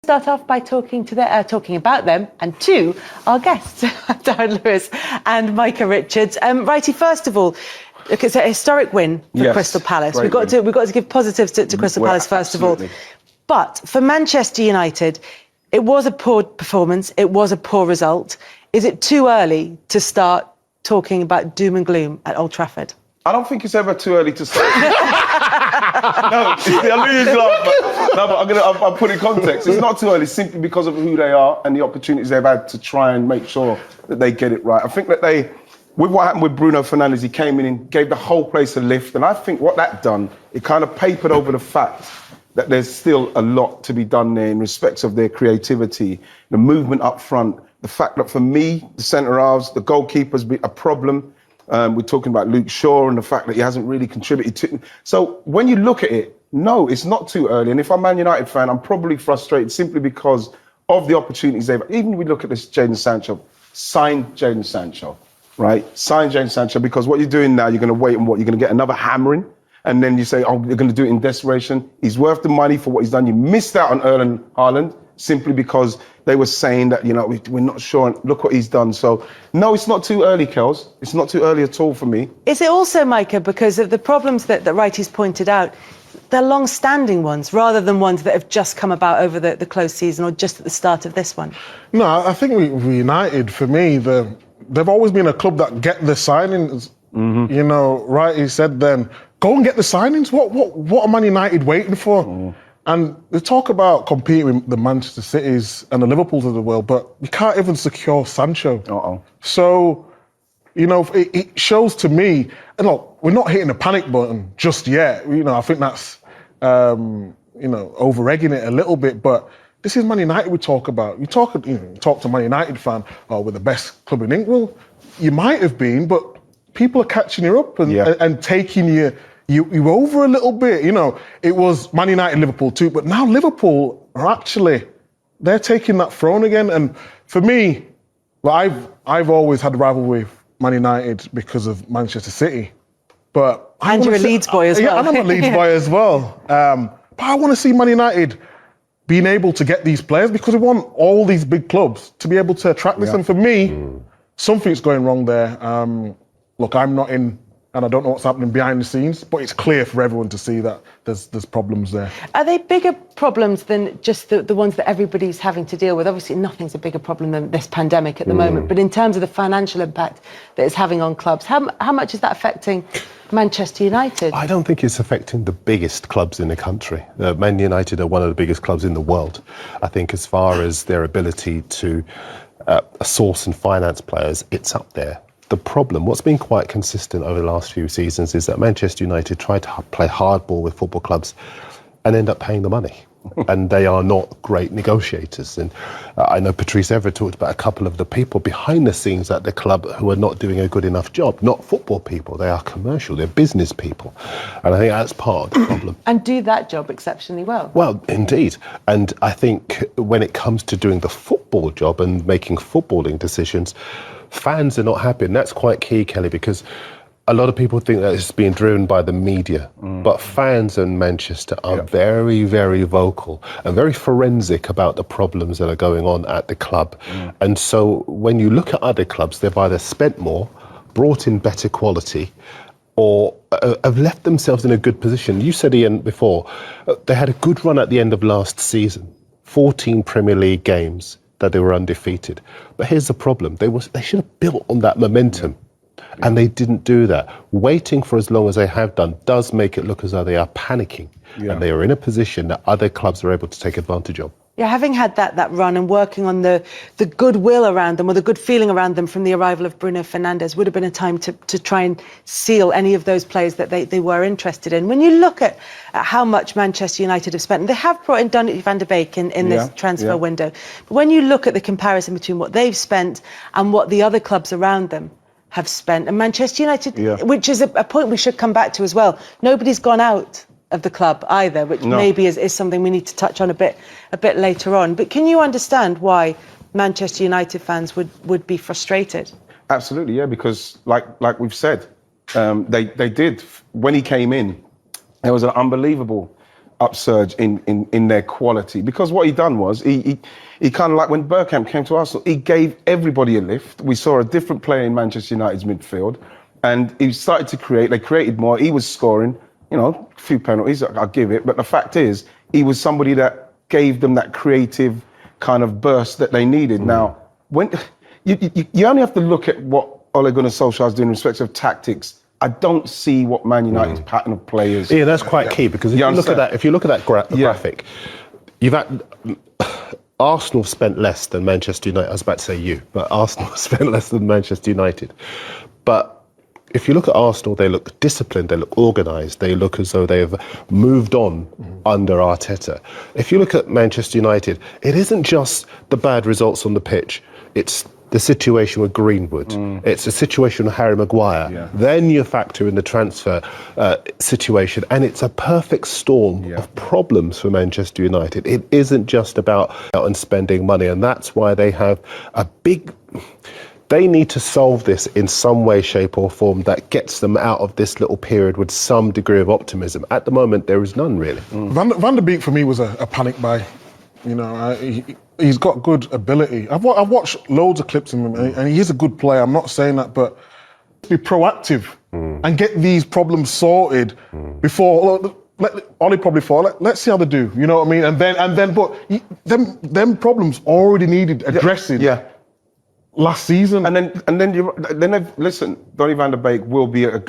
Start off by talking about them and to our guests, Darren Lewis and Micah Richards. Righty, first of all, look, it's a historic win for Crystal Palace. We've got to give positives to Crystal Palace first of all. But for Manchester United, it was a poor performance. It was a poor result. Is it too early to start talking about doom and gloom at Old Trafford? I don't think it's ever too early to start. No, I knew you'd laugh, but I'll put it in context. It's not too early simply because of who they are and the opportunities they've had to try and make sure that they get it right. I think that with what happened with Bruno Fernandes, he came in and gave the whole place a lift. And I think what that done, it kind of papered over the fact that there's still a lot to be done there in respect of their creativity, the movement up front, the fact that for me, the centre-halves, the goalkeeper's been a problem. We're talking about Luke Shaw and the fact that he hasn't really contributed to. So when you look at it, no, it's not too early. And if I'm a Man United fan, I'm probably frustrated simply because of the opportunities they've. Even we look at this Jadon Sancho, sign Jadon Sancho, right? Sign Jadon Sancho, because what you're doing now, you're going to wait and you're going to get another hammering. And then you say, oh, you're going to do it in desperation. He's worth the money for what he's done. You missed out on Erling Haaland simply because they were saying that, we're not sure. And look what he's done. So, no, it's not too early, Kels. It's not too early at all for me. Is it also, Micah, because of the problems that Wrighty's pointed out, they're long-standing ones rather than ones that have just come about over the close season or just at the start of this one? No, I think with United, for me, they've always been a club that get the signings. Mm-hmm. Wrighty said then, go and get the signings. What are Man United waiting for? Mm. And they talk about competing with the Manchester Cities and the Liverpools of the world, but you can't even secure Sancho. Uh-oh. So, it shows to me, and look, we're not hitting the panic button just yet. I think that's, over-egging it a little bit, but this is Man United we talk about. You talk to a Man United fan, oh, we're the best club in England. Well, you might have been, but people are catching you up and taking you over a little bit. It was Man United, Liverpool too, but now Liverpool are actually, they're taking that throne again. And for me, I've always had a rivalry with Man United because of Manchester City. But and you're a Leeds boy as well. Yeah, and I'm a Leeds boy as well. But I want to see Man United being able to get these players because we want all these big clubs to be able to attract this. And for me, something's going wrong there. Look, I'm not in, and I don't know what's happening behind the scenes, but it's clear for everyone to see that there's problems there. Are they bigger problems than just the ones that everybody's having to deal with? Obviously, nothing's a bigger problem than this pandemic at the moment, but in terms of the financial impact that it's having on clubs, how much is that affecting Manchester United? I don't think it's affecting the biggest clubs in the country. Man United are one of the biggest clubs in the world. I think as far as their ability to source and finance players, it's up there. The problem, what's been quite consistent over the last few seasons, is that Manchester United try to play hardball with football clubs and end up paying the money. And they are not great negotiators. And I know Patrice Evra talked about a couple of the people behind the scenes at the club who are not doing a good enough job. Not football people, they are commercial, they're business people. And I think that's part of the problem. And do that job exceptionally well. Well, indeed. And I think when it comes to doing the football job and making footballing decisions, fans are not happy, and that's quite key, Kelly, because a lot of people think that it's being driven by the media, but fans in Manchester are very, very vocal and very forensic about the problems that are going on at the club. And so when you look at other clubs, they've either spent more, brought in better quality, or have left themselves in a good position. You said, Ian, before, they had a good run at the end of last season, 14 Premier League games that they were undefeated. But here's the problem. They should have built on that momentum. And they didn't do that. Waiting for as long as they have done does make it look as though they are panicking. And they are in a position that other clubs are able to take advantage of. Yeah, having had that run and working on the goodwill around them or the good feeling around them from the arrival of Bruno Fernandes would have been a time to try and seal any of those players that they were interested in. When you look at how much Manchester United have spent, and they have brought in Donny van de Beek in this transfer window, but when you look at the comparison between what they've spent and what the other clubs around them have spent, and Manchester United, which is a point we should come back to as well, nobody's gone out of the club either, which maybe is something we need to touch on a bit later on. But can you understand why Manchester United fans would be frustrated? Absolutely, yeah, because like we've said, they did. When he came in, there was an unbelievable upsurge in their quality, because what he done was he kind of like when Bergkamp came to Arsenal, he gave everybody a lift. We saw a different player in Manchester United's midfield, and he started to create. They created more. He was scoring, a few penalties, I'll give it, but the fact is he was somebody that gave them that creative kind of burst that they needed. Now, when you only have to look at what Ole Gunnar Solskjaer is doing in respect of tactics. I don't see what Man United's pattern of play is. Yeah, that's quite key, because if you look at that graphic, you've had Arsenal spent less than Manchester United. I was about to say you, but Arsenal spent less than Manchester United. But if you look at Arsenal, they look disciplined, they look organised, they look as though they have moved on under Arteta. If you look at Manchester United, it isn't just the bad results on the pitch. It's the situation with Greenwood. It's a situation with Harry Maguire. Yeah. Then you factor in the transfer situation, and it's a perfect storm of problems for Manchester United. It isn't just about out and spending money, and that's why they have a big... They need to solve this in some way, shape or form that gets them out of this little period with some degree of optimism. At the moment, there is none, really. Van der Beek, for me, was a panic buy. He's got good ability. I've watched loads of clips of him, and he is a good player. I'm not saying that, but be proactive and get these problems sorted before. Ollie probably thought, let's see how they do. You know what I mean? And then, but them problems already needed addressing. Yeah. Last season, listen. Donny van der Beek will be a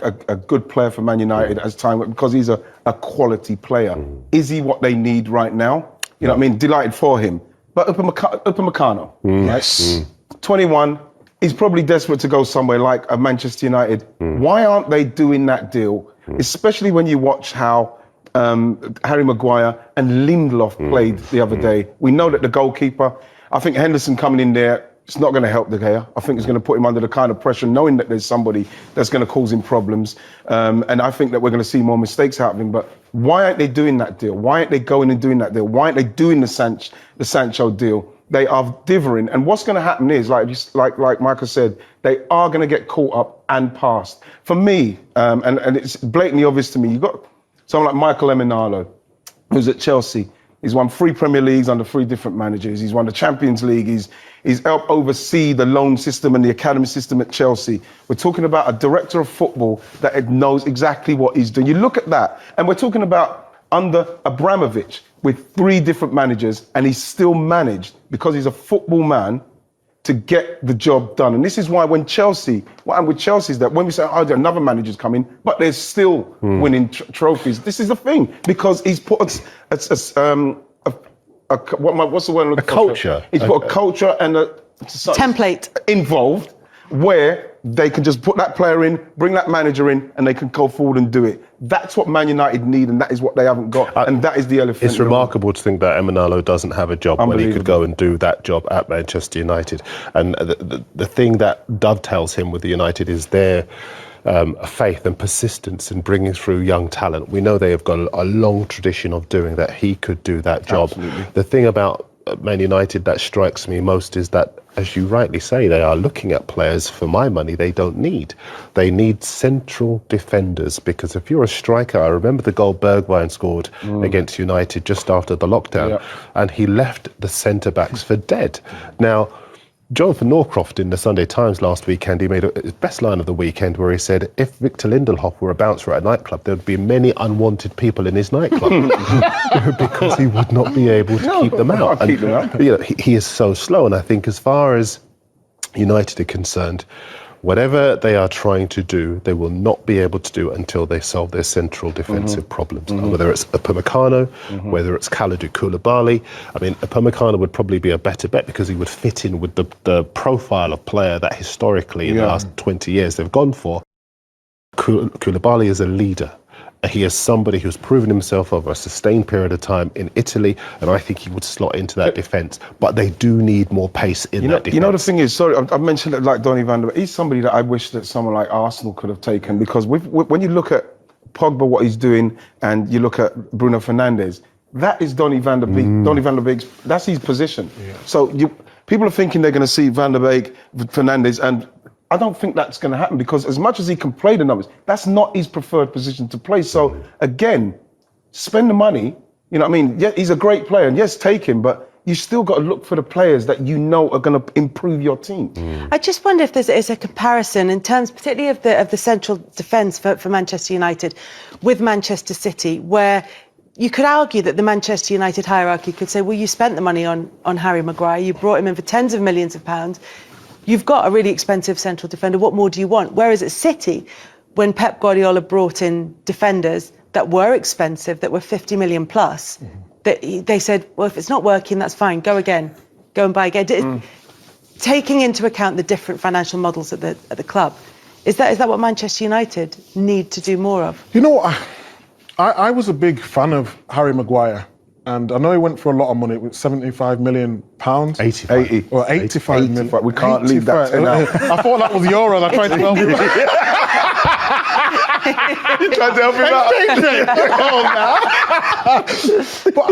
good player for Man United as time, because he's a quality player. Is he what they need right now? You know what I mean? Delighted for him. But Upamecano, yes, 21. He's probably desperate to go somewhere like a Manchester United. Why aren't they doing that deal? Especially when you watch how Harry Maguire and Lindelof played the other day. We know that the goalkeeper, I think Henderson coming in there, it's not going to help De Gea. I think it's going to put him under the kind of pressure, knowing that there's somebody that's going to cause him problems. And I think that we're going to see more mistakes happening. But why aren't they doing that deal? Why aren't they going and doing that deal? Why aren't they doing the Sancho deal? They are dithering. And what's going to happen is, like Michael said, they are going to get caught up and passed. For me, and it's blatantly obvious to me, you've got someone like Michael Emenalo, who's at Chelsea. He's won 3 Premier Leagues under 3 different managers. He's won the Champions League. He's helped oversee the loan system and the academy system at Chelsea. We're talking about a director of football that knows exactly what he's doing. You look at that, and we're talking about under Abramovich with 3 different managers, and he's still managed, because he's a football man, to get the job done. And this is why what happened with Chelsea is that when we say, another manager's coming, but they're still winning trophies. This is the thing, because he's put what's the word? A culture. He's put a culture and a template involved, where they can just put that player in, bring that manager in, and they can go forward and do it. That's what Man United need, and that is what they haven't got. And that is the elephant. It's remarkable to think that Emenalo doesn't have a job when he could go and do that job at Manchester United. And the thing that dovetails him with the United is their faith and persistence in bringing through young talent. We know they have got a long tradition of doing that. He could do that job. Absolutely. The thing about Man United that strikes me most is that, as you rightly say, they are looking at players for my money they don't need. They need central defenders, because if you're a striker, I remember the goal Bergwijn scored against United just after the lockdown, and he left the centre-backs for dead. Now, Jonathan Norcroft in the Sunday Times last weekend, he made his best line of the weekend, where he said, if Victor Lindelof were a bouncer at a nightclub, there would be many unwanted people in his nightclub because he would not be able to keep them out. And, he is so slow. And I think as far as United are concerned, whatever they are trying to do, they will not be able to do until they solve their central defensive problems. Whether it's Upamecano, whether it's Kalidou Koulibaly. I mean, Upamecano would probably be a better bet, because he would fit in with the profile of player that historically in the last 20 years they've gone for. Koulibaly is a leader. He is somebody who's proven himself over a sustained period of time in Italy, and I think he would slot into that defence. But they do need more pace in that defence. You know, the thing is, sorry, I've mentioned it like Donny van der Beek. He's somebody that I wish that someone like Arsenal could have taken, because when you look at Pogba, what he's doing, and you look at Bruno Fernandes, that is Donny van der Beek. Donny van der Beek's, that's his position. Yeah. So people are thinking they're going to see Van der Beek, Fernandes, and I don't think that's going to happen, because as much as he can play the numbers, that's not his preferred position to play. So again, spend the money, You know what I mean? Yeah, he's a great player, and yes, take him, but you still got to look for the players that you know are going to improve your team. I just wonder if there's a comparison in terms, particularly of the central defence for Manchester United, with Manchester City, where you could argue that the Manchester United hierarchy could say, well, you spent the money on Harry Maguire, you brought him in for tens of millions of pounds, you've got a really expensive central defender, what more do you want? Whereas at City, when Pep Guardiola brought in defenders that were expensive, that were 50 million plus, that they said, well, if it's not working, that's fine, go again, go and buy again. Taking into account the different financial models at the club, is that what Manchester United need to do more of? You know what? I was a big fan of Harry Maguire, and I know he went for a lot of money, with 75 million pounds. 85. Or 85 million. We can't leave that 10 out. I thought that was euros. I tried to help you. You tried to help him out. But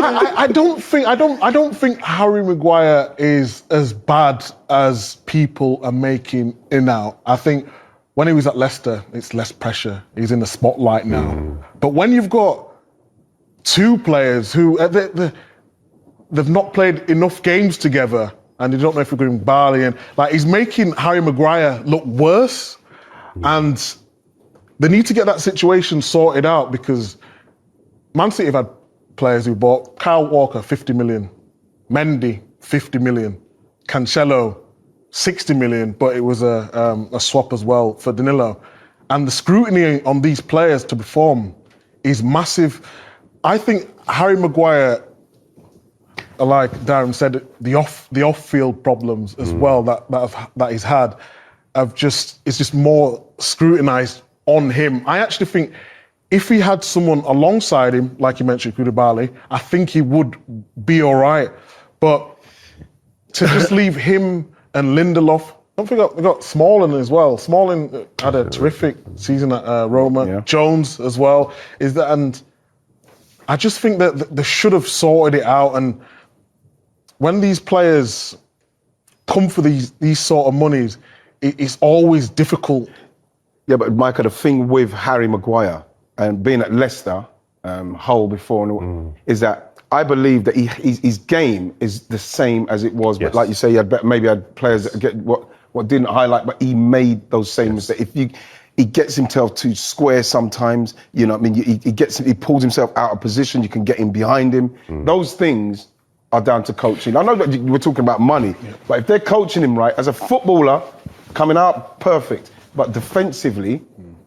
I don't think Harry Maguire is as bad as people are making him out. I think when he was at Leicester, it's less pressure. He's in the spotlight now. But when you've got two players who they've not played enough games together, and you don't know if we're going Barley, and like he's making Harry Maguire look worse, and they need to get that situation sorted out, because Man City have had players who bought Kyle Walker 50 million, Mendy 50 million, Cancelo 60 million, but it was a swap as well for Danilo. And the scrutiny on these players to perform is massive. I think Harry Maguire, like Darren said, the off-field problems as well that he's had it's just more scrutinised on him. I actually think if he had someone alongside him, like you mentioned, Koulibaly, I think he would be all right. But to just leave him and Lindelof, don't forget we got Smalling as well. Smalling had a terrific season at Roma. Yeah. Jones as well. And I just think that they should have sorted it out. And when these players come for these sort of monies, it's always difficult. Yeah, but Michael, the thing with Harry Maguire and being at Leicester, Hull before, is that I believe that his game is the same as it was. Yes. But like you say, maybe had players that get what didn't highlight, but he made those same mistakes. He gets himself too square sometimes. You know what I mean? He pulls himself out of position. You can get him behind him. Those things are down to coaching. I know that we're talking about money, but if they're coaching him right, as a footballer, coming out perfect, but defensively,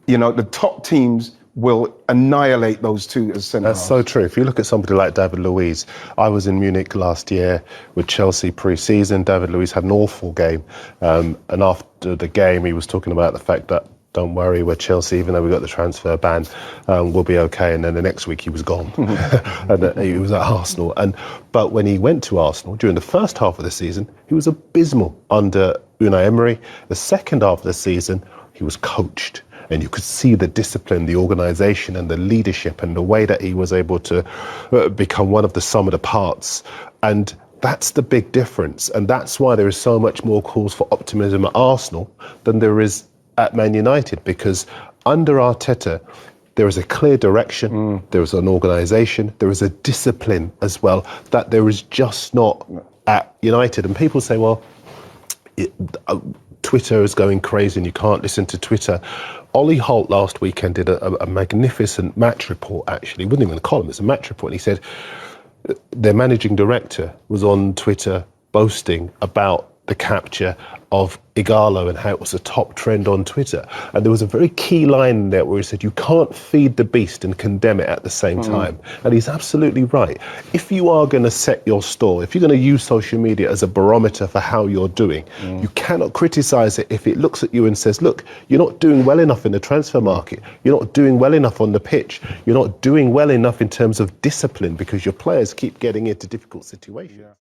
you know, the top teams will annihilate those two as centre halves. That's so true. If you look at somebody like David Luiz, I was in Munich last year with Chelsea pre-season. David Luiz had an awful game. And after the game, he was talking about the fact that, don't worry, we're Chelsea, even though we got the transfer ban, we'll be okay. And then the next week he was gone. And he was at Arsenal. But when he went to Arsenal during the first half of the season, he was abysmal under Unai Emery. The second half of the season, he was coached. And you could see the discipline, the organisation and the leadership and the way that he was able to become one of the sum of the parts. And that's the big difference. And that's why there is so much more cause for optimism at Arsenal than there is at Man United. Because under Arteta, there is a clear direction, there is an organisation, there is a discipline as well that there is just not at United. And people say, well, Twitter is going crazy and you can't listen to Twitter. Ollie Holt last weekend did a magnificent match report, actually. It wasn't even a column, it's a match report. And he said their managing director was on Twitter boasting about the capture of Igalo and how it was a top trend on Twitter. And there was a very key line in there where he said, you can't feed the beast and condemn it at the same time. And he's absolutely right. If you are going to set your stall, if you're going to use social media as a barometer for how you're doing, you cannot criticise it if it looks at you and says, look, you're not doing well enough in the transfer market. You're not doing well enough on the pitch. You're not doing well enough in terms of discipline because your players keep getting into difficult situations.